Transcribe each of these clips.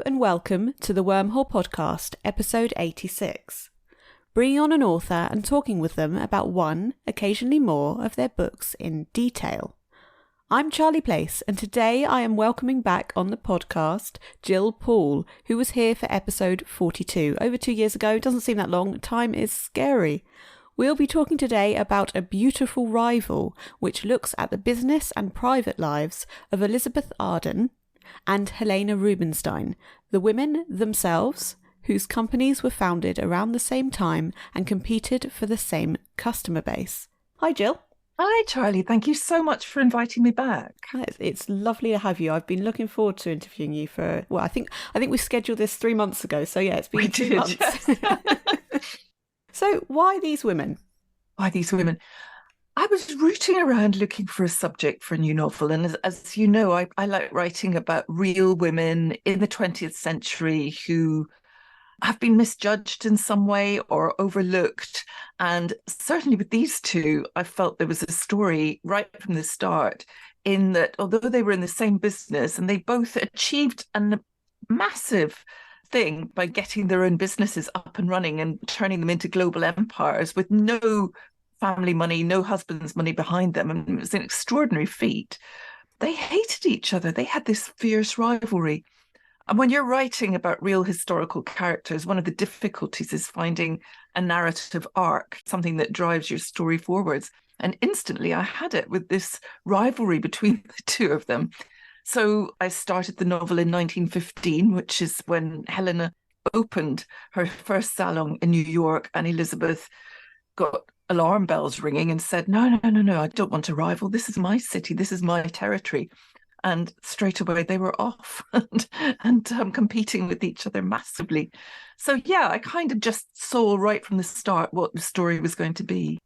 and welcome to the Wormhole Podcast, episode 86. Bringing on an author and talking with them about one, occasionally more, of their books in detail. I'm Charlie Place, and today I am welcoming back on the podcast Gill Paul, who was here for episode 42, over 2 years ago. Doesn't seem that long. Time is scary. We'll be talking today about A Beautiful Rival, which looks at the business and private lives of Elizabeth Arden and Helena Rubinstein, the women themselves, whose companies were founded around the same time and competed for the same customer base. Hi, Gill. Hi, Charlie. Thank you so much for inviting me back. It's lovely to have you. I've been looking forward to interviewing you for, I think we scheduled this 3 months ago. So yeah, it's been 2 months. Yes. So why these women? Why these women? I was rooting around looking for a subject for a new novel. And as you know, I like writing about real women in the 20th century who have been misjudged in some way or overlooked. And certainly with these two, I felt there was a story right from the start in that although they were in the same business and they both achieved a massive thing by getting their own businesses up and running and turning them into global empires with no family money, no husband's money behind them. And it was an extraordinary feat. They hated each other. They had this fierce rivalry. And when you're writing about real historical characters, one of the difficulties is finding a narrative arc, something that drives your story forwards. And instantly I had it with this rivalry between the two of them. So I started the novel in 1915, which is when Helena opened her first salon in New York, and Elizabeth got alarm bells ringing and said, no, I don't want to rival. This is my city. This is my territory. And straight away they were off and competing with each other massively. So yeah, I kind of just saw right from the start what the story was going to be.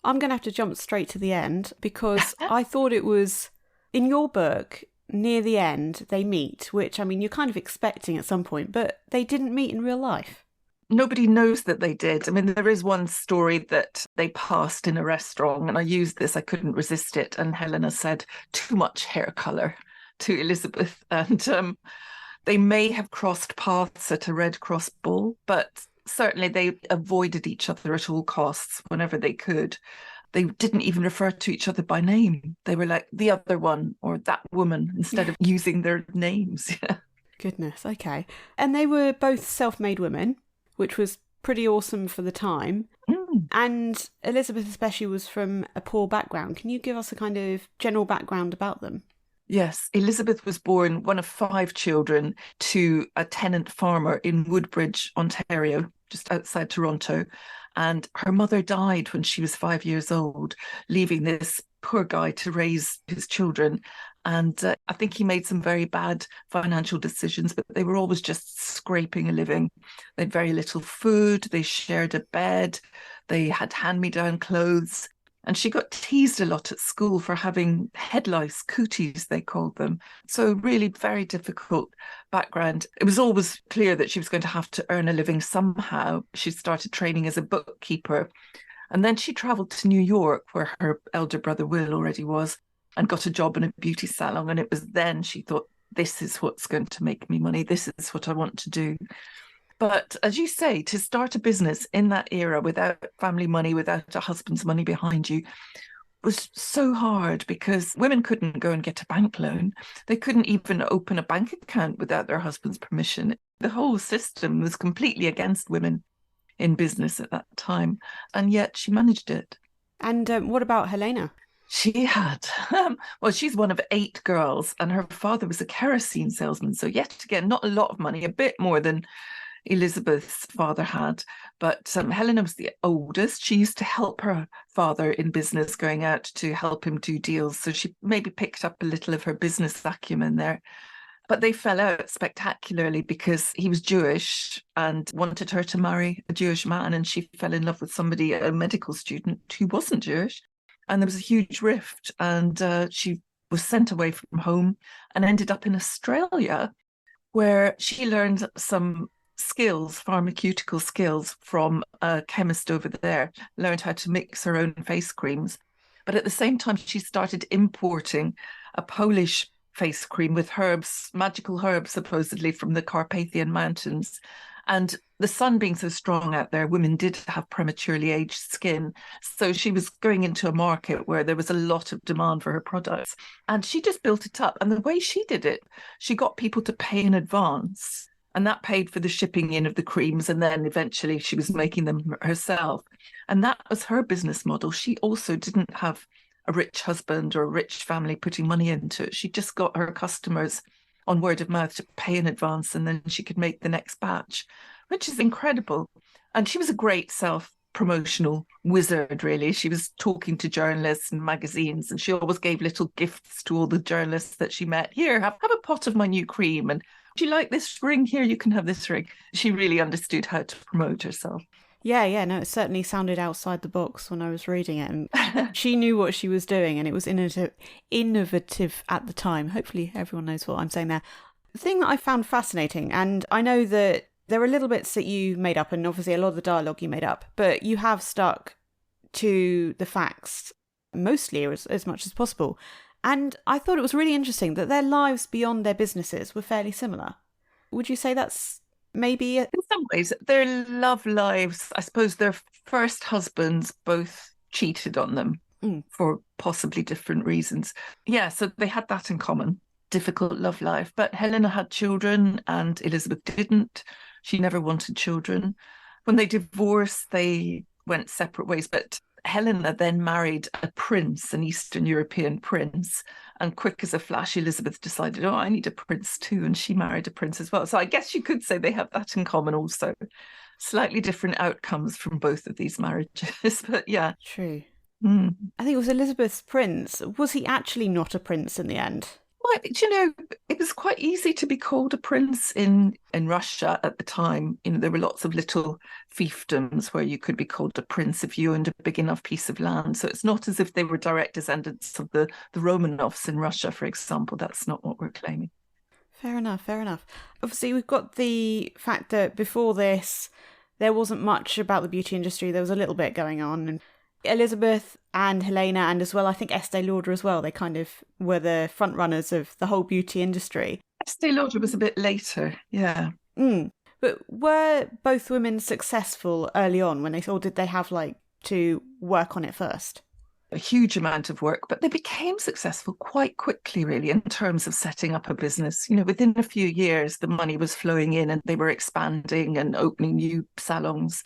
I'm going to have to jump straight to the end because I thought it was, in your book, near the end, they meet, which, I mean, you're kind of expecting at some point, but they didn't meet in real life. Nobody knows that they did. I mean, there is one story that they passed in a restaurant, and I used this, I couldn't resist it. And Helena said, too much hair colour to Elizabeth. And they may have crossed paths at a Red Cross ball, but certainly they avoided each other at all costs whenever they could. They didn't even refer to each other by name. They were like the other one or that woman instead of using their names. Goodness, okay. And they were both self-made women, which was pretty awesome for the time. And Elizabeth especially was from a poor background. Can you give us a kind of general background about them? Yes, Elizabeth was born one of 5 children to a tenant farmer in Woodbridge, Ontario, just outside Toronto. And her mother died when she was 5 years old, leaving this poor guy to raise his children. And I think he made some very bad financial decisions, but they were always just scraping a living. They had very little food. They shared a bed. They had hand-me-down clothes. And she got teased a lot at school for having head lice, cooties, they called them. So really very difficult background. It was always clear that she was going to have to earn a living somehow. She started training as a bookkeeper. And then she travelled to New York, where her elder brother Will already was, and got a job in a beauty salon. And it was then she thought, this is what's going to make me money. This is what I want to do. But as you say, to start a business in that era without family money, without a husband's money behind you, was so hard because women couldn't go and get a bank loan. They couldn't even open a bank account without their husband's permission. The whole system was completely against women in business at that time. And yet she managed it. And what about Helena? She had, well, she's one of 8 girls, and her father was a kerosene salesman. So yet again, not a lot of money, a bit more than Elizabeth's father had, but Helena was the oldest. She used to help her father in business, going out to help him do deals. So she maybe picked up a little of her business acumen there. But they fell out spectacularly because he was Jewish and wanted her to marry a Jewish man. And she fell in love with somebody, a medical student who wasn't Jewish. And there was a huge rift. And she was sent away from home and ended up in Australia, where she learned some skills, pharmaceutical skills, from a chemist over there, learned how to mix her own face creams. But at the same time, she started importing a Polish face cream with herbs, magical herbs, supposedly from the Carpathian Mountains. And the sun being so strong out there, women did have prematurely aged skin. So she was going into a market where there was a lot of demand for her products. And she just built it up. And the way she did it, she got people to pay in advance. And that paid for the shipping in of the creams. And then eventually she was making them herself. And that was her business model. She also didn't have a rich husband or a rich family putting money into it. She just got her customers on word of mouth to pay in advance, and then she could make the next batch, which is incredible. And she was a great self-promotional wizard, really. She was talking to journalists and magazines, and she always gave little gifts to all the journalists that she met. Here, have a pot of my new cream. And do you like this ring? Here, you can have this ring. She really understood how to promote herself. Yeah, no, it certainly sounded outside the box when I was reading it, and she knew what she was doing, and it was innovative at the time. Hopefully everyone knows what I'm saying there. The thing that I found fascinating, and I know that there are little bits that you made up, and obviously a lot of the dialogue you made up, but you have stuck to the facts mostly as much as possible. And I thought it was really interesting that their lives beyond their businesses were fairly similar. Would you say that's maybe in some ways their love lives, I suppose their first husbands both cheated on them for possibly different reasons. Yeah, so they had that in common, difficult love life. But Helena had children and Elizabeth didn't. She never wanted children. When they divorced, they went separate ways, but Helena then married a prince, an Eastern European prince, and quick as a flash, Elizabeth decided, oh, I need a prince too, and she married a prince as well. So I guess you could say they have that in common also. Slightly different outcomes from both of these marriages, but yeah. True. I think it was Elizabeth's prince. Was he actually not a prince in the end? Well, you know, it was quite easy to be called a prince in Russia at the time. You know, there were lots of little fiefdoms where you could be called a prince if you owned a big enough piece of land. So it's not as if they were direct descendants of the Romanovs in Russia, for example. That's not what we're claiming. Fair enough. Obviously, we've got the fact that before this, there wasn't much about the beauty industry. There was a little bit going on. And Elizabeth and Helena, and as well, I think Estee Lauder as well, they kind of were the front runners of the whole beauty industry. Estee Lauder was a bit later, yeah. But were both women successful early on or did they have to work on it first? A huge amount of work, but they became successful quite quickly, really, in terms of setting up a business. You know, within a few years, the money was flowing in and they were expanding and opening new salons.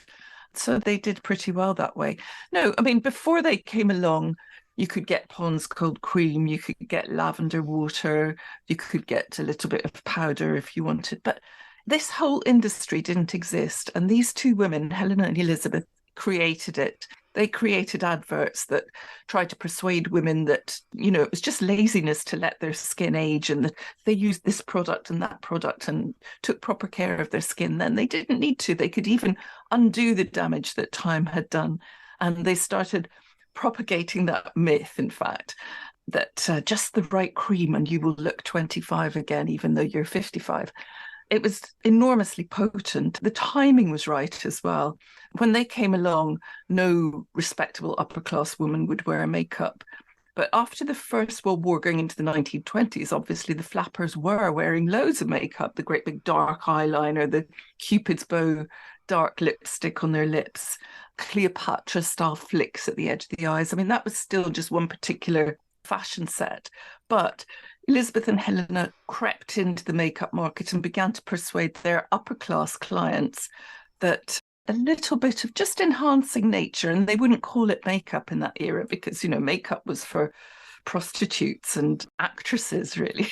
So they did pretty well that way. No, I mean, before they came along, you could get Pond's cold cream, you could get lavender water, you could get a little bit of powder if you wanted. But this whole industry didn't exist. And these two women, Helena and Elizabeth, created it. They created adverts that tried to persuade women that, you know, it was just laziness to let their skin age and that they used this product and that product and took proper care of their skin. Then they didn't need to. They could even undo the damage that time had done. And they started propagating that myth, in fact, that just the right cream and you will look 25 again, even though you're 55. It was enormously potent. The timing was right as well. When they came along, no respectable upper-class woman would wear makeup. But after the First World War, going into the 1920s, obviously the flappers were wearing loads of makeup, the great big dark eyeliner, the Cupid's bow dark lipstick on their lips, Cleopatra-style flicks at the edge of the eyes. I mean, that was still just one particular fashion set. But Elizabeth and Helena crept into the makeup market and began to persuade their upper-class clients that a little bit of just enhancing nature, and they wouldn't call it makeup in that era because, you know, makeup was for prostitutes and actresses, really.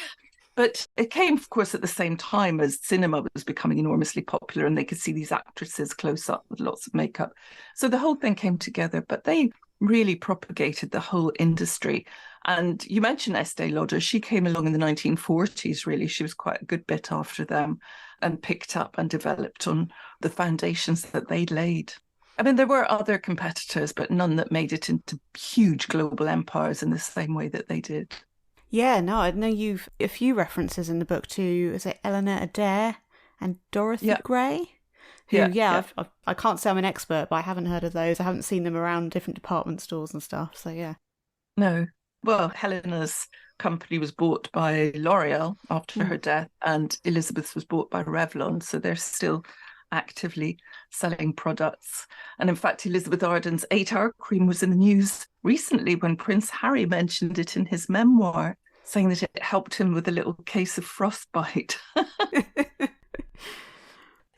But it came, of course, at the same time as cinema was becoming enormously popular and they could see these actresses close up with lots of makeup. So the whole thing came together, but they really propagated the whole industry. And you mentioned Estee Lauder. She came along in the 1940s, really. She was quite a good bit after them and picked up and developed on the foundations that they'd laid. I mean, there were other competitors, but none that made it into huge global empires in the same way that they did. Yeah, no, I know you've a few references in the book to, is it Eleanor Adair and Dorothy Gray? Who, I can't say I'm an expert, but I haven't heard of those. I haven't seen them around different department stores and stuff, so yeah. No. Well, Helena's company was bought by L'Oreal after her death, and Elizabeth's was bought by Revlon. So they're still actively selling products. And in fact, Elizabeth Arden's 8-hour cream was in the news recently when Prince Harry mentioned it in his memoir, saying that it helped him with a little case of frostbite.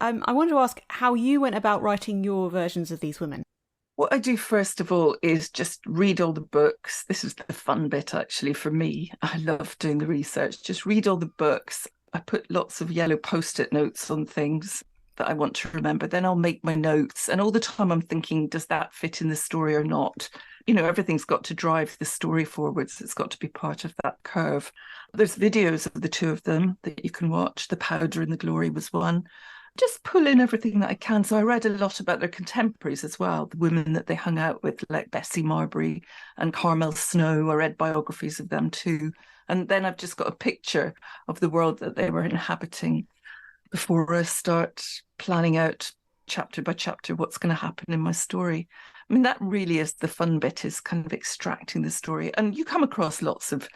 I want to ask how you went about writing your versions of these women. What I do first of all is just read all the books. This is the fun bit, actually, for me. I love doing the research. Just read all the books. I put lots of yellow Post-it notes on things that I want to remember. Then I'll make my notes. And all the time I'm thinking, does that fit in the story or not? You know, everything's got to drive the story forwards. It's got to be part of that curve. There's videos of the two of them that you can watch. The Powder and the Glory was one. Just pull in everything that I can. So I read a lot about their contemporaries as well, the women that they hung out with, like Bessie Marbury and Carmel Snow. I read biographies of them too. And then I've just got a picture of the world that they were inhabiting before I start planning out chapter by chapter what's going to happen in my story. I mean, that really is the fun bit, is kind of extracting the story. And you come across lots of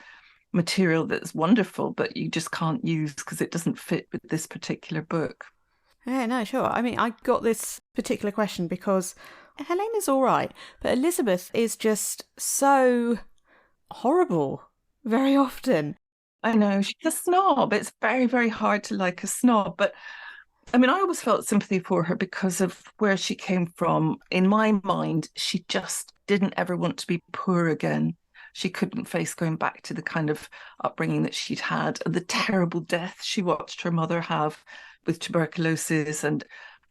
material that's wonderful, but you just can't use because it doesn't fit with this particular book. Yeah, no, sure. I mean, I got this particular question because Helena's all right, but Elizabeth is just so horrible very often. I know, she's a snob. It's very, very hard to like a snob. But I mean, I always felt sympathy for her because of where she came from. In my mind, she just didn't ever want to be poor again. She couldn't face going back to the kind of upbringing that she'd had, and the terrible death she watched her mother have with tuberculosis and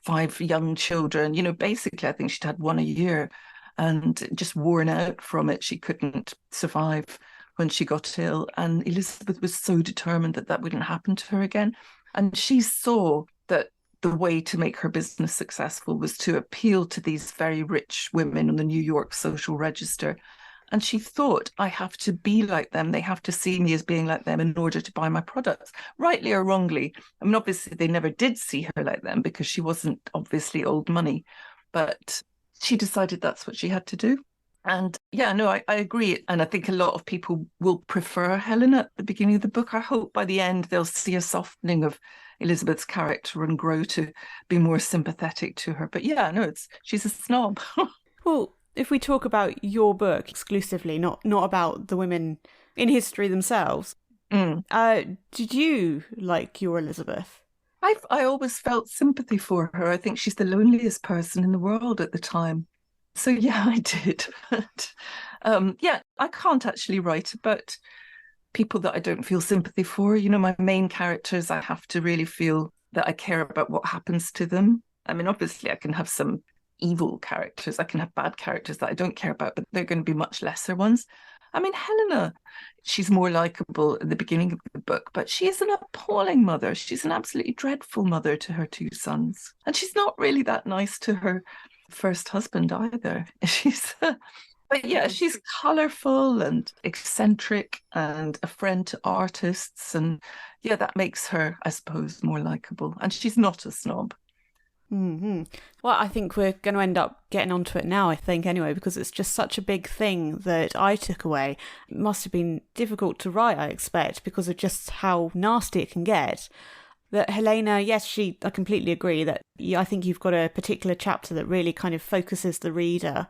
5 young children. You know, basically, I think she'd had one a year and just worn out from it. She couldn't survive when she got ill. And Elizabeth was so determined that that wouldn't happen to her again. And she saw that the way to make her business successful was to appeal to these very rich women on the New York social register. And she thought, I have to be like them. They have to see me as being like them in order to buy my products, rightly or wrongly. I mean, obviously, they never did see her like them because she wasn't obviously old money. But she decided that's what she had to do. And yeah, no, I agree. And I think a lot of people will prefer Helena at the beginning of the book. I hope by the end they'll see a softening of Elizabeth's character and grow to be more sympathetic to her. But yeah, no, she's a snob. Well, if we talk about your book exclusively, not about the women in history themselves, did you like your Elizabeth? I always felt sympathy for her. I think she's the loneliest person in the world at the time. So yeah, I did. But yeah, I can't actually write about people that I don't feel sympathy for. You know, my main characters, I have to really feel that I care about what happens to them. I mean, obviously, I can have some evil characters. I can have bad characters that I don't care about, but they're going to be much lesser ones. I mean, Helena, she's more likable at the beginning of the book, but she is an appalling mother. She's an absolutely dreadful mother to her 2 sons. And she's not really that nice to her first husband either. But yeah, she's colourful and eccentric and a friend to artists. And yeah, that makes her, I suppose, more likable. And she's not a snob. Mm-hmm. Well, I think we're going to end up getting onto it now, I think, anyway, because it's just such a big thing that I took away. It must have been difficult to write, I expect, because of just how nasty it can get. That Helena, yes, I completely agree that I think you've got a particular chapter that really kind of focuses the reader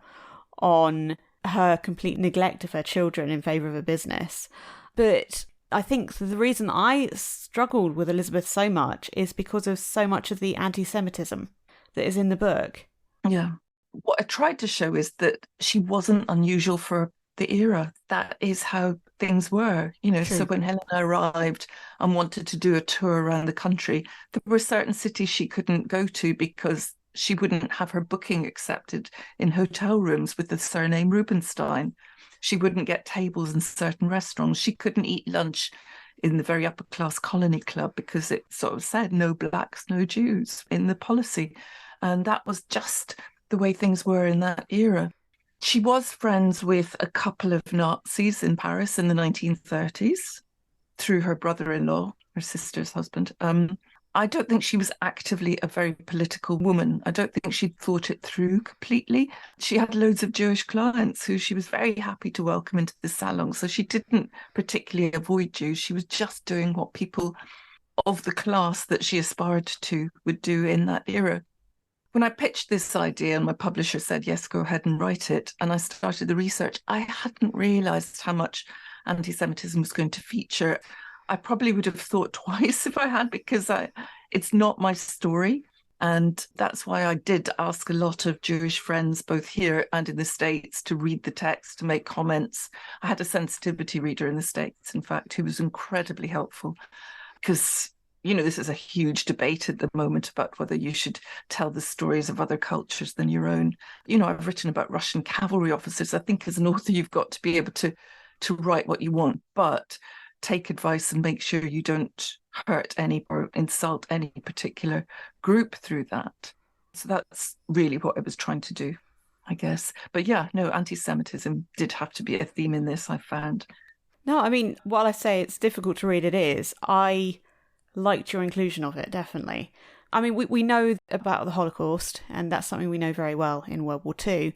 on her complete neglect of her children in favour of a business. But I think the reason I struggled with Elizabeth so much is because of so much of the anti-Semitism that is in the book. Yeah. What I tried to show is that she wasn't unusual for the era. That is how things were, you know. True. So when Helena arrived and wanted to do a tour around the country, there were certain cities she couldn't go to because she wouldn't have her booking accepted in hotel rooms with the surname Rubinstein. She wouldn't get tables in certain restaurants. She couldn't eat lunch in the very upper class Colony Club because it sort of said no blacks, no Jews in the policy. And that was just the way things were in that era. She was friends with a couple of Nazis in Paris in the 1930s through her brother-in-law, her sister's husband. I don't think she was actively a very political woman. I don't think she'd thought it through completely. She had loads of Jewish clients who she was very happy to welcome into the salon. So she didn't particularly avoid Jews. She was just doing what people of the class that she aspired to would do in that era. When I pitched this idea and my publisher said, yes, go ahead and write it, and I started the research, I hadn't realised how much anti-Semitism was going to feature. I probably would have thought twice if I had, because it's not my story. And that's why I did ask a lot of Jewish friends, both here and in the States, to read the text, to make comments. I had a sensitivity reader in the States, in fact, who was incredibly helpful, because this is a huge debate at the moment about whether you should tell the stories of other cultures than your own. I've written about Russian cavalry officers. I think as an author, you've got to be able to write what you want, but take advice and make sure you don't hurt any or insult any particular group through that. So that's really what I was trying to do, I guess. But yeah, no, anti-Semitism did have to be a theme in this, I found. No, I mean, while I say it's difficult to read, it is. I liked your inclusion of it, definitely. I mean, we know about the Holocaust, and that's something we know very well in World War II.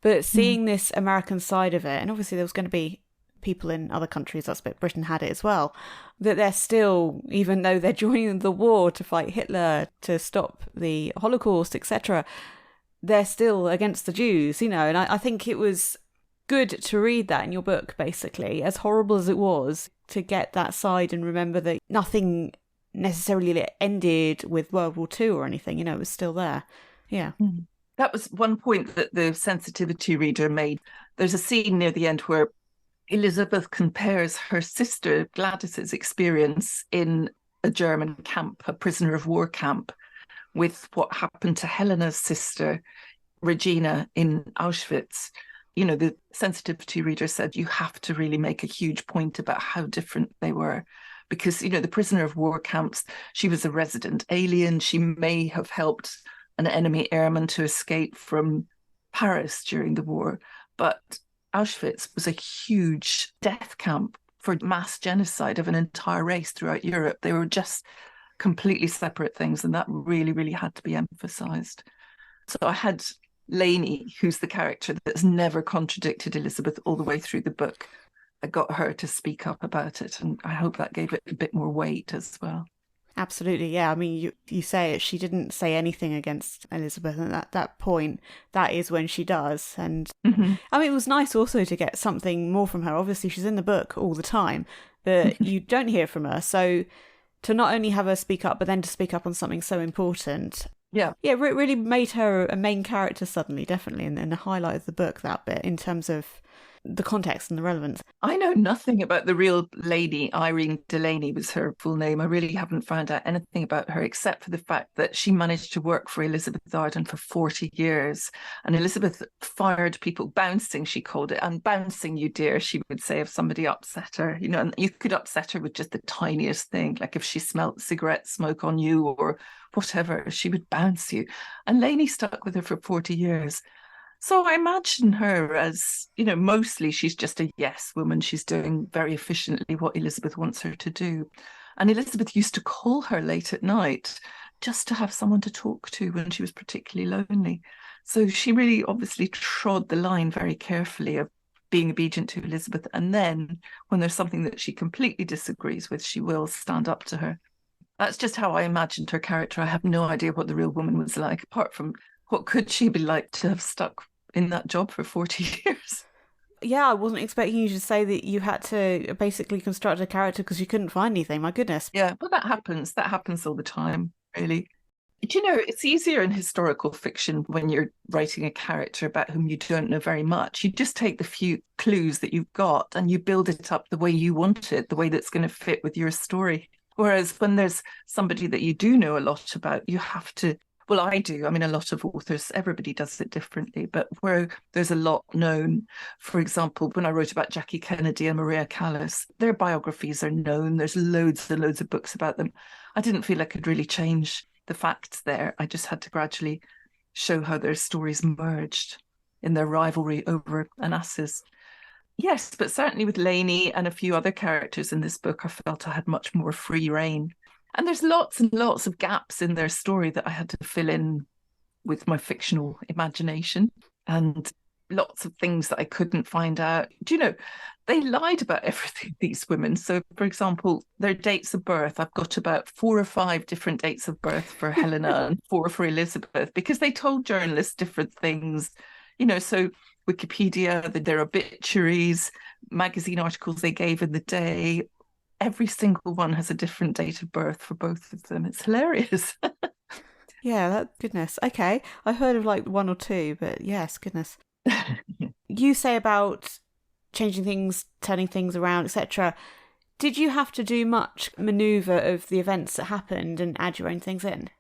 But seeing this American side of it, and obviously there was going to be people in other countries, that's what Britain had it as well, that they're still, even though they're joining the war to fight Hitler, to stop the Holocaust, etc., they're still against the Jews, and I think it was good to read that in your book, basically, as horrible as it was, to get that side and remember that nothing necessarily ended with World War II or anything, it was still there. Yeah. That was one point that the sensitivity reader made. There's a scene near the end where Elizabeth compares her sister Gladys's experience in a German camp, a prisoner of war camp, with what happened to Helena's sister, Regina, in Auschwitz. The sensitivity reader said you have to really make a huge point about how different they were. Because, the prisoner of war camps, she was a resident alien. She may have helped an enemy airman to escape from Paris during the war. But Auschwitz was a huge death camp for mass genocide of an entire race throughout Europe. They were just completely separate things, and that really, really had to be emphasised. So I had Lainey, who's the character that's never contradicted Elizabeth all the way through the book. I got her to speak up about it, and I hope that gave it a bit more weight as well. Absolutely, yeah. I mean, you say it, she didn't say anything against Elizabeth, and at that point, that is when she does. And I mean, it was nice also to get something more from her. Obviously, she's in the book all the time, but you don't hear from her. So to not only have her speak up, but then to speak up on something so important. Yeah, it really made her a main character suddenly, definitely, and the highlight of the book, that bit, in terms of the context and the relevance. I know nothing about the real lady. Irene Delaney was her full name. I really haven't found out anything about her, except for the fact that she managed to work for Elizabeth Arden for 40 years. And Elizabeth fired people, bouncing, she called it. And bouncing, you dear, she would say if somebody upset her. And you could upset her with just the tiniest thing, like if she smelt cigarette smoke on you or whatever, she would bounce you. And Lainey stuck with her for 40 years. So I imagine her as, mostly she's just a yes woman. She's doing very efficiently what Elizabeth wants her to do. And Elizabeth used to call her late at night just to have someone to talk to when she was particularly lonely. So she really obviously trod the line very carefully of being obedient to Elizabeth. And then when there's something that she completely disagrees with, she will stand up to her. That's just how I imagined her character. I have no idea what the real woman was like, apart from what could she be like to have stuck in that job for 40 years? Yeah, I wasn't expecting you to say that you had to basically construct a character because you couldn't find anything. My goodness. Yeah, but that happens. That happens all the time, really. Do it's easier in historical fiction when you're writing a character about whom you don't know very much. You just take the few clues that you've got and you build it up the way you want it, the way that's going to fit with your story. Whereas when there's somebody that you do know a lot about, you have to, well, I do. I mean, a lot of authors, everybody does it differently, but where there's a lot known, for example, when I wrote about Jackie Kennedy and Maria Callas, their biographies are known. There's loads and loads of books about them. I didn't feel I could really change the facts there. I just had to gradually show how their stories merged in their rivalry over Onassis. Yes, but certainly with Lainey and a few other characters in this book, I felt I had much more free rein. And there's lots and lots of gaps in their story that I had to fill in with my fictional imagination, and lots of things that I couldn't find out. Do you know, they lied about everything, these women. So, for example, their dates of birth, I've got about 4 or 5 different dates of birth for Helena and 4 for Elizabeth, because they told journalists different things. So Wikipedia, their obituaries, magazine articles they gave in the day, every single one has a different date of birth for both of them. It's hilarious. Yeah, goodness. Okay. I've heard of like 1 or 2, but yes, goodness. You say about changing things, turning things around, etc. Did you have to do much manoeuvre of the events that happened and add your own things in?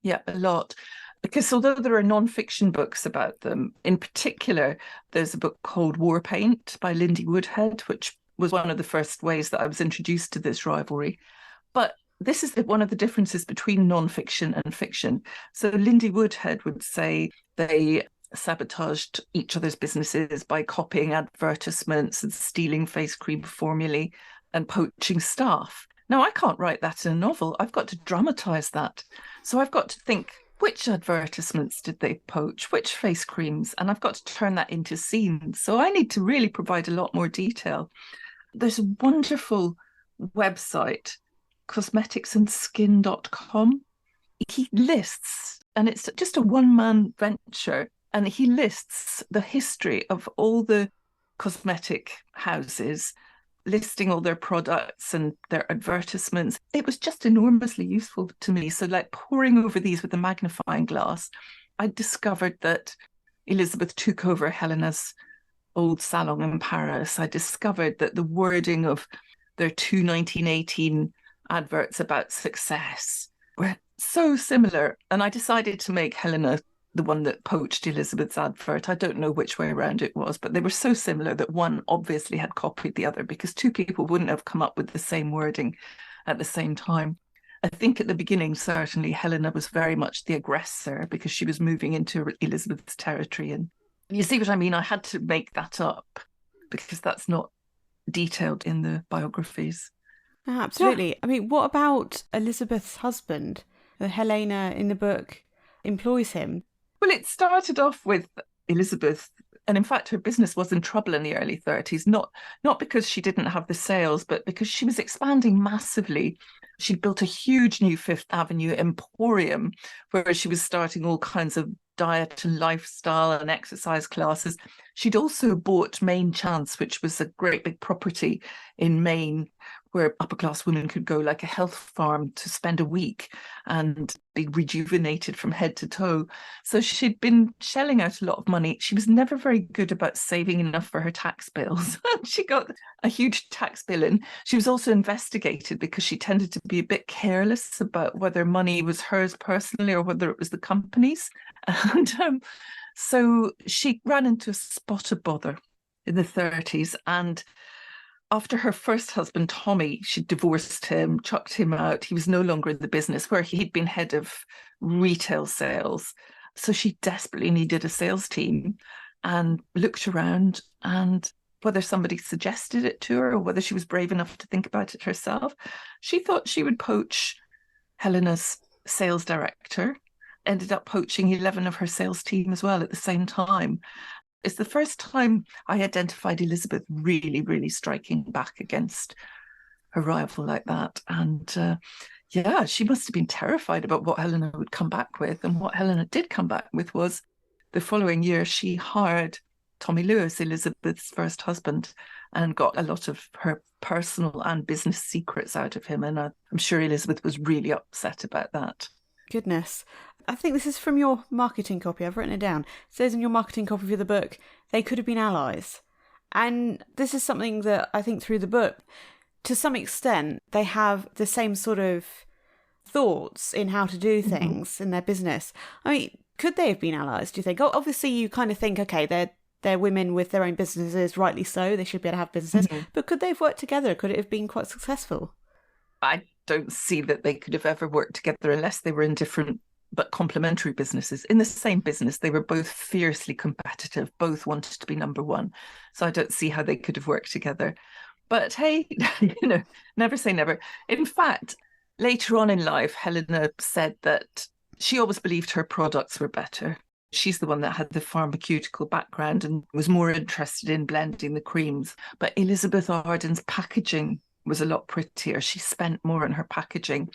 Yeah, a lot. Because although there are non-fiction books about them, in particular, there's a book called War Paint by Lindy Woodhead, which was one of the first ways that I was introduced to this rivalry. But this is one of the differences between non-fiction and fiction. So Lindy Woodhead would say they sabotaged each other's businesses by copying advertisements and stealing face cream formulae and poaching staff. Now, I can't write that in a novel. I've got to dramatise that. So I've got to think, which advertisements did they poach? Which face creams? And I've got to turn that into scenes. So I need to really provide a lot more detail. There's a wonderful website, cosmeticsandskin.com. He lists, and it's just a one-man venture, and he lists the history of all the cosmetic houses, listing all their products and their advertisements. It was just enormously useful to me. So like poring over these with a magnifying glass, I discovered that Elizabeth took over Helena's old salon in Paris. I discovered that the wording of their 1918 adverts about success were so similar. And I decided to make Helena the one that poached Elizabeth's advert. I don't know which way around it was, but they were so similar that one obviously had copied the other, because 2 people wouldn't have come up with the same wording at the same time. I think at the beginning, certainly, Helena was very much the aggressor because she was moving into Elizabeth's territory. And you see what I mean? I had to make that up because that's not detailed in the biographies. Oh, absolutely. Yeah. I mean, what about Elizabeth's husband? Helena in the book employs him. Well, it started off with Elizabeth, and in fact, her business was in trouble in the early 30s, not because she didn't have the sales, but because she was expanding massively. She built a huge new Fifth Avenue emporium where she was starting all kinds of diet and lifestyle and exercise classes. She'd also bought Maine Chance, which was a great big property in Maine where upper class women could go like a health farm to spend a week and be rejuvenated from head to toe. So she'd been shelling out a lot of money. She was never very good about saving enough for her tax bills. She got a huge tax bill in. She was also investigated because she tended to be a bit careless about whether money was hers personally or whether it was the company's. And so she ran into a spot of bother in the 30s. And after her first husband, Tommy, she divorced him, chucked him out. He was no longer in the business where he'd been head of retail sales. So she desperately needed a sales team and looked around, and whether somebody suggested it to her or whether she was brave enough to think about it herself, she thought she would poach Helena's sales director, ended up poaching 11 of her sales team as well at the same time. It's the first time I identified Elizabeth really, really striking back against her rival like that. And yeah, she must have been terrified about what Helena would come back with. And what Helena did come back with was the following year, she hired Tommy Lewis, Elizabeth's first husband, and got a lot of her personal and business secrets out of him. And I'm sure Elizabeth was really upset about that. Goodness. I think this is from your marketing copy. I've written it down. It says in your marketing copy of the book, they could have been allies. And this is something that I think through the book, to some extent, they have the same sort of thoughts in how to do things in their business. I mean, could they have been allies, do you think? Obviously, you kind of think, okay, they're women with their own businesses, rightly so. They should be able to have businesses. But could they have worked together? Could it have been quite successful? I don't see that they could have ever worked together unless they were in different but complementary businesses. In the same business, they were both fiercely competitive, both wanted to be number one. So I don't see how they could have worked together. But hey, never say never. In fact, Later on in life, Helena said that she always believed her products were better. She's the one that had the pharmaceutical background and was more interested in blending the creams. But Elizabeth Arden's packaging was a lot prettier. She spent more on her packaging.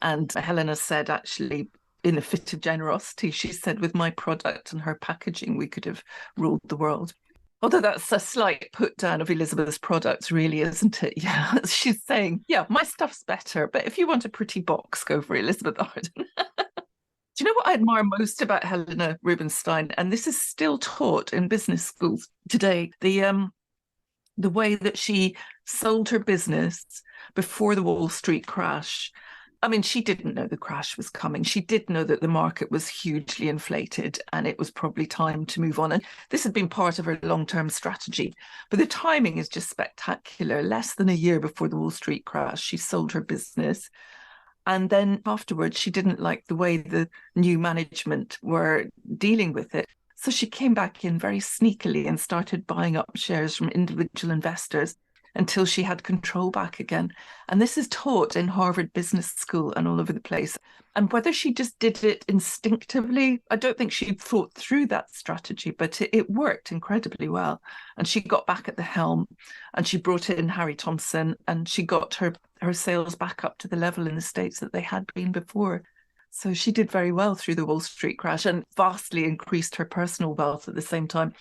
And Helena said, actually, in a fit of generosity, she said, with my product and her packaging, we could have ruled the world. Although that's a slight put down of Elizabeth's products, really, isn't it? Yeah, she's saying, yeah, my stuff's better, but if you want a pretty box, go for Elizabeth Arden. Do you know what I admire most about Helena Rubinstein? And this is still taught in business schools today. The way that she sold her business before the Wall Street crash. I mean, she didn't know the crash was coming. She did know that the market was hugely inflated and it was probably time to move on. And this had been part of her long-term strategy. But the timing is just spectacular. Less than a year before the Wall Street crash, she sold her business. And then afterwards, she didn't like the way the new management were dealing with it. So she came back in very sneakily and started buying up shares from individual investors until she had control back again. And this is taught in Harvard Business School and all over the place. And whether she just did it instinctively, I don't think she thought through that strategy, but it worked incredibly well. And she got back at the helm and she brought in Harry Thompson and she got her sales back up to the level in the States that they had been before. So she did very well through the Wall Street crash and vastly increased her personal wealth at the same time.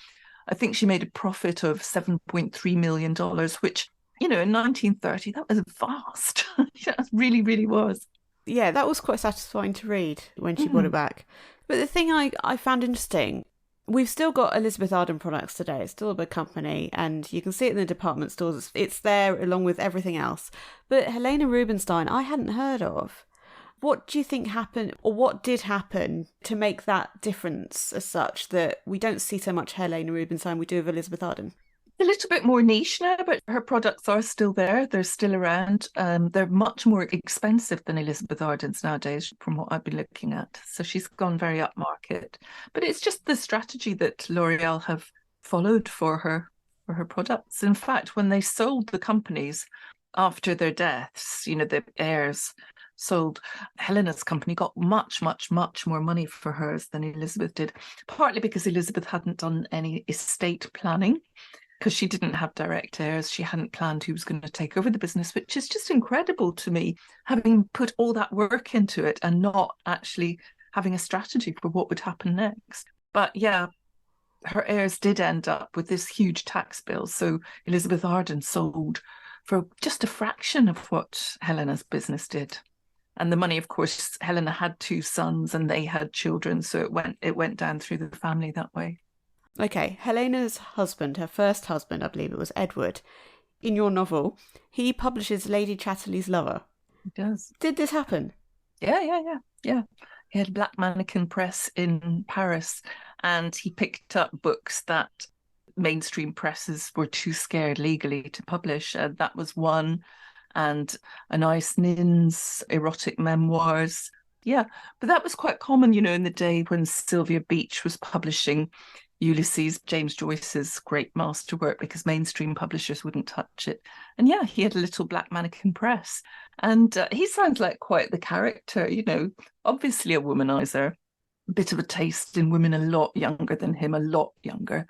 I think she made a profit of $7.3 million, which, in 1930, that was vast. It really, really was. Yeah, that was quite satisfying to read when she brought it back. But the thing I found interesting, we've still got Elizabeth Arden products today. It's still a big company, and you can see it in the department stores. It's there along with everything else. But Helena Rubinstein, I hadn't heard of. What do you think happened, or what did happen to make that difference as such that we don't see so much Helena Rubinstein, we do of Elizabeth Arden? A little bit more niche now, but her products are still there. They're still around. They're much more expensive than Elizabeth Arden's nowadays, from what I've been looking at. So she's gone very upmarket. But it's just the strategy that L'Oreal have followed for her products. In fact, when they sold the companies after their deaths, the heirs sold, Helena's company got much, much, much more money for hers than Elizabeth did, partly because Elizabeth hadn't done any estate planning, because she didn't have direct heirs. She hadn't planned who was going to take over the business, which is just incredible to me, having put all that work into it and not actually having a strategy for what would happen next. But yeah, her heirs did end up with this huge tax bill. So Elizabeth Arden sold for just a fraction of what Helena's business did. And the money, of course, Helena had 2 sons and they had children, so it went down through the family that way. Okay, Helena's husband, her first husband, I believe it was Edward, in your novel, he publishes Lady Chatterley's Lover. He does. Did this happen? Yeah. He had a black mannequin press in Paris, and he picked up books that mainstream presses were too scared legally to publish. That was one. And Anais Nin's erotic memoirs. Yeah, but that was quite common, in the day when Sylvia Beach was publishing Ulysses, James Joyce's great masterwork, because mainstream publishers wouldn't touch it. And yeah, he had a little black mannequin press. And he sounds like quite the character, obviously a womanizer, a bit of a taste in women a lot younger than him, a lot younger.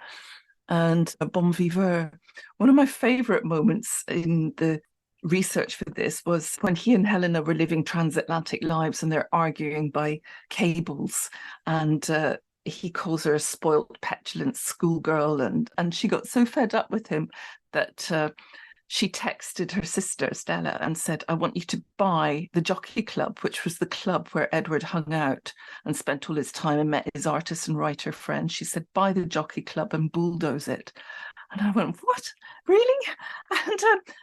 And a bon viveur. One of my favourite moments in the research for this was when he and Helena were living transatlantic lives and they're arguing by cables, and he calls her a spoilt, petulant schoolgirl, and she got so fed up with him that she texted her sister Stella and said, I want you to buy the Jockey Club, which was the club where Edward hung out and spent all his time and met his artist and writer friends. She said, buy the Jockey Club and bulldoze it. And I went, what? Really?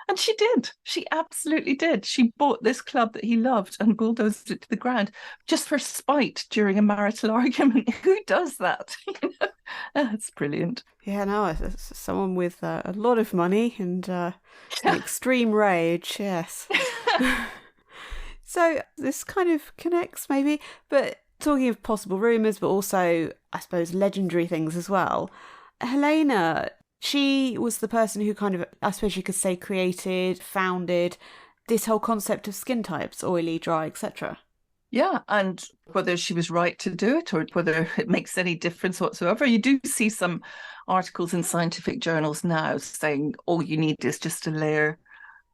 And she did. She absolutely did. She bought this club that he loved and bulldozed it to the ground just for spite during a marital argument. Who does that? It's brilliant. Yeah, no, it's someone with a lot of money and an extreme rage, yes. So this kind of connects maybe, but talking of possible rumours, but also, I suppose, legendary things as well. Helena, she was the person who kind of, I suppose you could say, created, founded this whole concept of skin types, oily, dry, etc. Yeah, and whether she was right to do it or whether it makes any difference whatsoever. You do see some articles in scientific journals now saying all you need is just a layer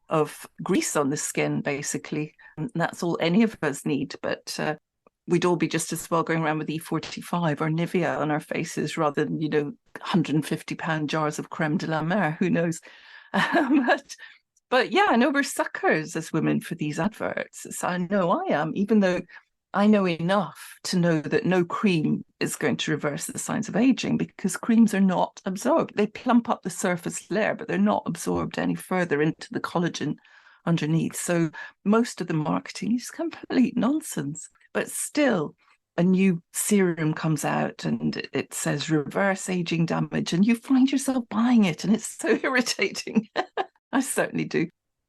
of grease on the skin, basically. And that's all any of us need. But we'd all be just as well going around with E45 or Nivea on our faces rather than, £150 jars of creme de la mer. Who knows? But yeah, I know we're suckers as women for these adverts. So I know I am, even though I know enough to know that no cream is going to reverse the signs of aging because creams are not absorbed. They plump up the surface layer, but they're not absorbed any further into the collagen underneath. So most of the marketing is complete nonsense. But still, a new serum comes out and it says reverse aging damage, and you find yourself buying it, and it's so irritating. I certainly do.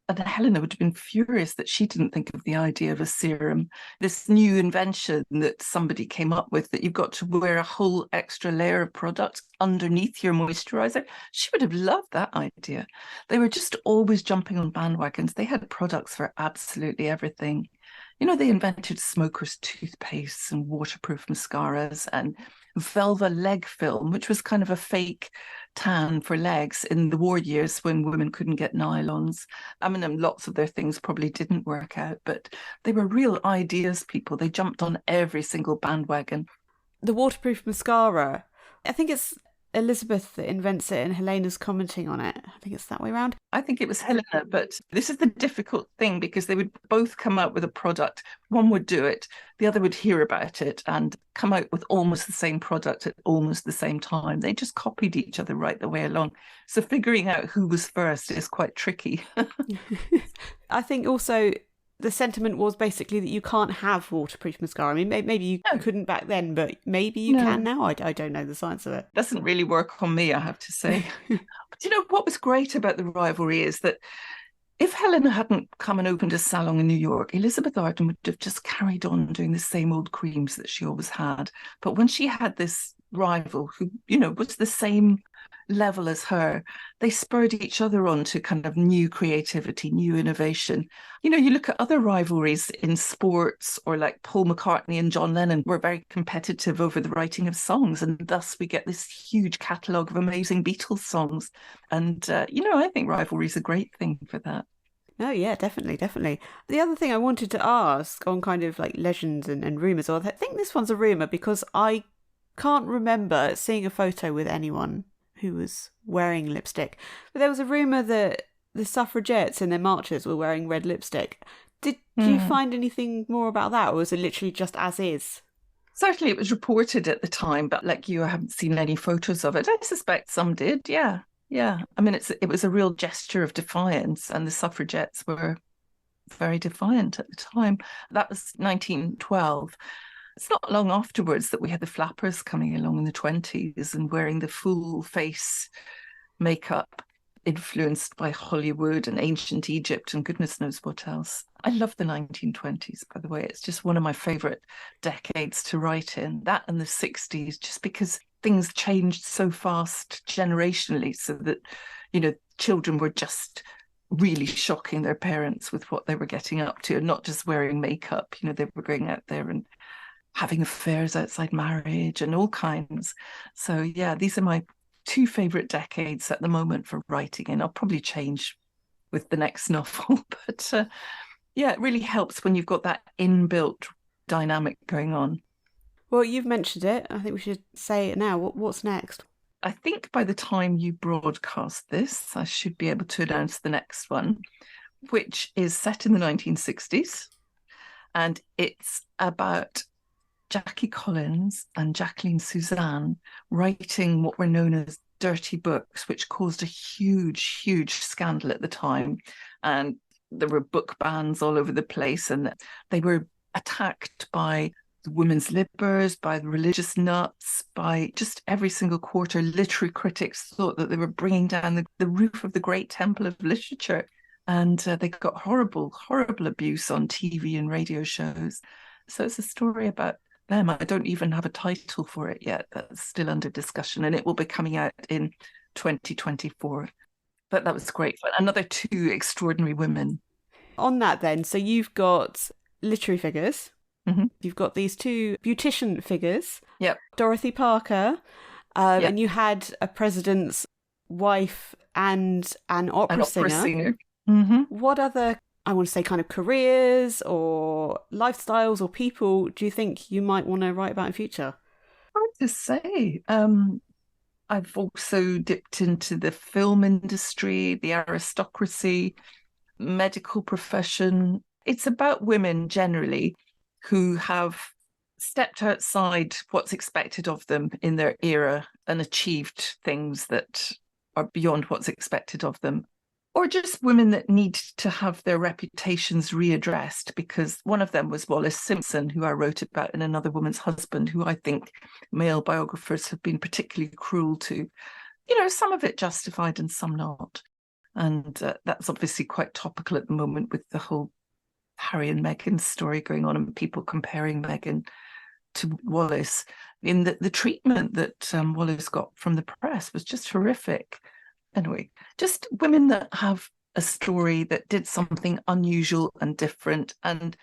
And Helena would have been furious that she didn't think of the idea of a serum, this new invention that somebody came up with, that you've got to wear a whole extra layer of product underneath your moisturizer. She would have loved that idea. They were just always jumping on bandwagons. They had products for absolutely everything. They invented smokers' toothpastes and waterproof mascaras and Velva leg film, which was kind of a fake tan for legs in the war years when women couldn't get nylons. I mean, lots of their things probably didn't work out, but they were real ideas people. They jumped on every single bandwagon. The waterproof mascara, I think it's Elizabeth that invents it and Helena's commenting on it. I think it's that way around. I think it was Helena, but this is the difficult thing because they would both come out with a product. One would do it, the other would hear about it and come out with almost the same product at almost the same time. They just copied each other right the way along. So figuring out who was first is quite tricky. I think also the sentiment was basically that you can't have waterproof mascara. I mean, maybe you couldn't back then, but maybe you can now. I don't know the science of it. Doesn't really work on me, I have to say. But what was great about the rivalry is that if Helena hadn't come and opened a salon in New York, Elizabeth Arden would have just carried on doing the same old creams that she always had. But when she had this rival who, was the same level as her, they spurred each other on to kind of new creativity, new innovation. You look at other rivalries in sports, or like Paul McCartney and John Lennon were very competitive over the writing of songs, and thus we get this huge catalogue of amazing Beatles songs. And I think rivalry is a great thing for that. Oh yeah, definitely. The other thing I wanted to ask on kind of like legends and rumours, or I think this one's a rumour because I can't remember seeing a photo with anyone who was wearing lipstick. But there was a rumour that the suffragettes in their marches were wearing red lipstick. Did you find anything more about that, or was it literally just as is? Certainly it was reported at the time, but like you, I haven't seen any photos of it. I suspect some did, yeah. I mean, it was a real gesture of defiance, and the suffragettes were very defiant at the time. That was 1912. It's not long afterwards that we had the flappers coming along in the 20s and wearing the full face makeup, influenced by Hollywood and ancient Egypt and goodness knows what else. I love the 1920s, by the way. It's just one of my favourite decades to write in. That and the 60s, just because things changed so fast generationally, so that, children were just really shocking their parents with what they were getting up to, and not just wearing makeup. They were going out there and having affairs outside marriage and all kinds. So yeah, these are my two favourite decades at the moment for writing in. I'll probably change with the next novel, but it really helps when you've got that inbuilt dynamic going on. Well, you've mentioned it. I think we should say it now. What's next? I think by the time you broadcast this, I should be able to announce the next one, which is set in the 1960s. And it's about Jackie Collins and Jacqueline Suzanne writing what were known as dirty books, which caused a huge, huge scandal at the time. And there were book bans all over the place, and they were attacked by the women's libbers, by the religious nuts, by just every single quarter. Literary critics thought that they were bringing down the roof of the great temple of literature. And they got horrible, horrible abuse on TV and radio shows. So it's a story about them. I don't even have a title for it yet. That's still under discussion, and it will be coming out in 2024. But that was great fun. Another two extraordinary women. on that then, so you've got literary figures. Mm-hmm. You've got these two beautician figures. Yep. Dorothy Parker. Yep. And you had a president's wife and an opera singer. Mm-hmm. What other, I want to say, kind of careers or lifestyles or people do you think you might want to write about in future? Hard to say. I've also dipped into the film industry, the aristocracy, medical profession. It's about women generally who have stepped outside what's expected of them in their era and achieved things that are beyond what's expected of them. Or just women that need to have their reputations readdressed, because one of them was Wallis Simpson, who I wrote about in Another Woman's Husband, who I think male biographers have been particularly cruel to. You know, some of it justified and some not. And that's obviously quite topical at the moment with the whole Harry and Meghan story going on and people comparing Meghan to Wallis. In the treatment that Wallis got from the press was just horrific. Anyway, just women that have a story that did something unusual and different and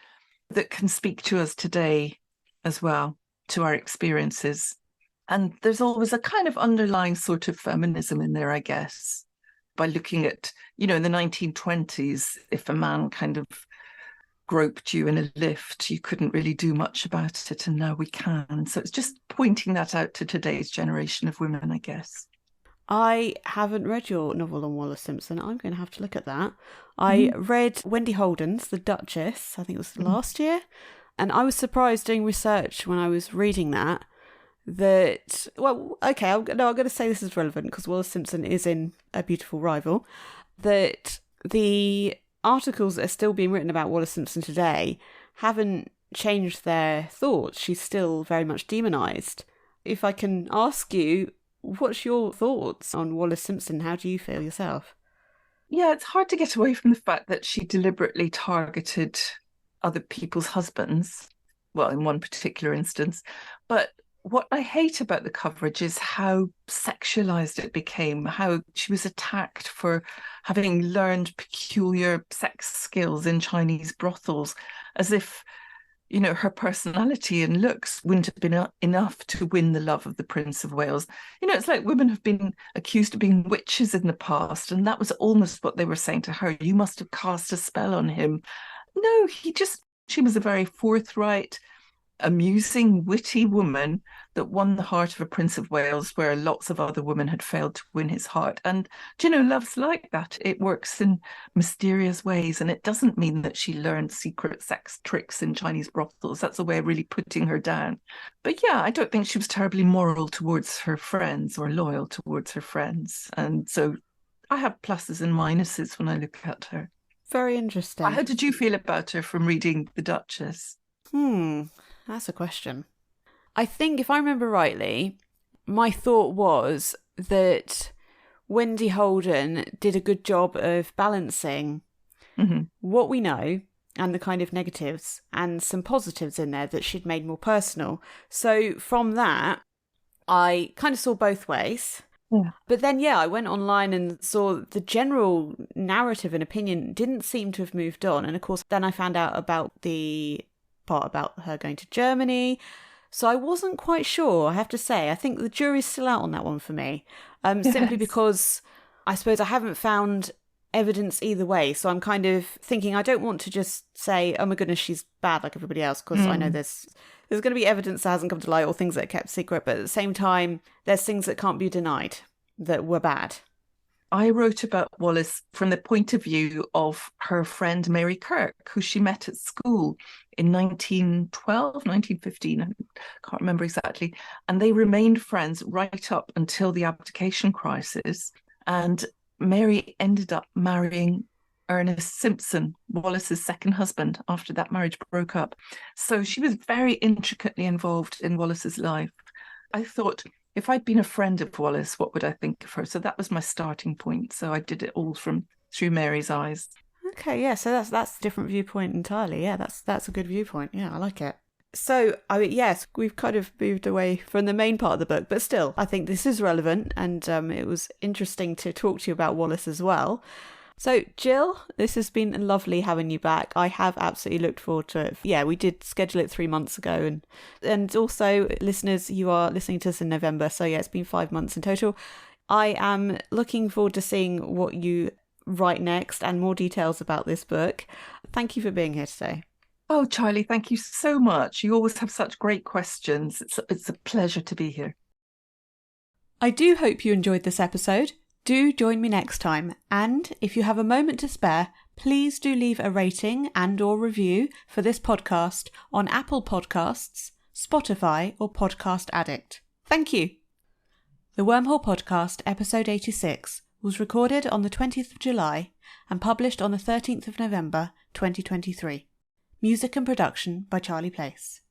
that can speak to us today as well, to our experiences. And there's always a kind of underlying sort of feminism in there, I guess, by looking at, you know, in the 1920s, if a man kind of groped you in a lift, you couldn't really do much about it, and now we can. So it's just pointing that out to today's generation of women, I guess. I haven't read your novel on Wallis Simpson. I'm going to have to look at that. I read Wendy Holden's The Duchess, I think it was last year, and I was surprised doing research when I was reading that, well, okay, I'm going to say this is relevant because Wallis Simpson is in A Beautiful Rival, that the articles that are still being written about Wallis Simpson today haven't changed their thoughts. She's still very much demonised. If I can ask you, what's your thoughts on Wallis Simpson? How do you feel yourself? Yeah, it's hard to get away from the fact that she deliberately targeted other people's husbands, well, in one particular instance. But what I hate about the coverage is how sexualized it became, how she was attacked for having learned peculiar sex skills in Chinese brothels, as if, you know, her personality and looks wouldn't have been enough to win the love of the Prince of Wales. You know, it's like women have been accused of being witches in the past, and that was almost what they were saying to her. You must have cast a spell on him. No, she was a very forthright, amusing, witty woman that won the heart of a Prince of Wales where lots of other women had failed to win his heart. And, you know, love's like that. It works in mysterious ways. And it doesn't mean that she learned secret sex tricks in Chinese brothels. That's a way of really putting her down. But yeah, I don't think she was terribly moral towards her friends or loyal towards her friends. And so I have pluses and minuses when I look at her. Very interesting. How did you feel about her from reading The Duchess? That's a question. I think, if I remember rightly, my thought was that Wendy Holden did a good job of balancing what we know and the kind of negatives and some positives in there that she'd made more personal. So from that, I kind of saw both ways. Yeah. But then, I went online and saw the general narrative and opinion didn't seem to have moved on. And of course, then I found out about the part about her going to Germany. So I wasn't quite sure, I have to say. I think the jury's still out on that one for me. Simply because I suppose I haven't found evidence either way. So I'm kind of thinking I don't want to just say, oh my goodness, she's bad like everybody else, because I know there's going to be evidence that hasn't come to light or things that are kept secret. But at the same time, there's things that can't be denied that were bad. I wrote about Wallis from the point of view of her friend Mary Kirk, who she met at school in 1912, 1915, I can't remember exactly. And they remained friends right up until the abdication crisis. And Mary ended up marrying Ernest Simpson, Wallis's second husband, after that marriage broke up. So she was very intricately involved in Wallis's life. I thought, if I'd been a friend of Wallis, what would I think of her? So that was my starting point. So I did it all through Mary's eyes. Okay, yeah, so that's a different viewpoint entirely. Yeah, that's a good viewpoint. Yeah, I like it. So, yes, we've kind of moved away from the main part of the book, but still, I think this is relevant, and it was interesting to talk to you about Wallis as well. So, Gill, this has been lovely having you back. I have absolutely looked forward to it. Yeah, we did schedule it 3 months ago. And also, listeners, you are listening to us in November. So, yeah, it's been 5 months in total. I am looking forward to seeing what you write next and more details about this book. Thank you for being here today. Oh, Charlie, thank you so much. You always have such great questions. It's a pleasure to be here. I do hope you enjoyed this episode. Do join me next time, and if you have a moment to spare, please do leave a rating and or review for this podcast on Apple Podcasts, Spotify or Podcast Addict. Thank you. The Wormhole Podcast, episode 86, was recorded on the 20th of July and published on the 13th of November 2023. Music and production by Charlie Place.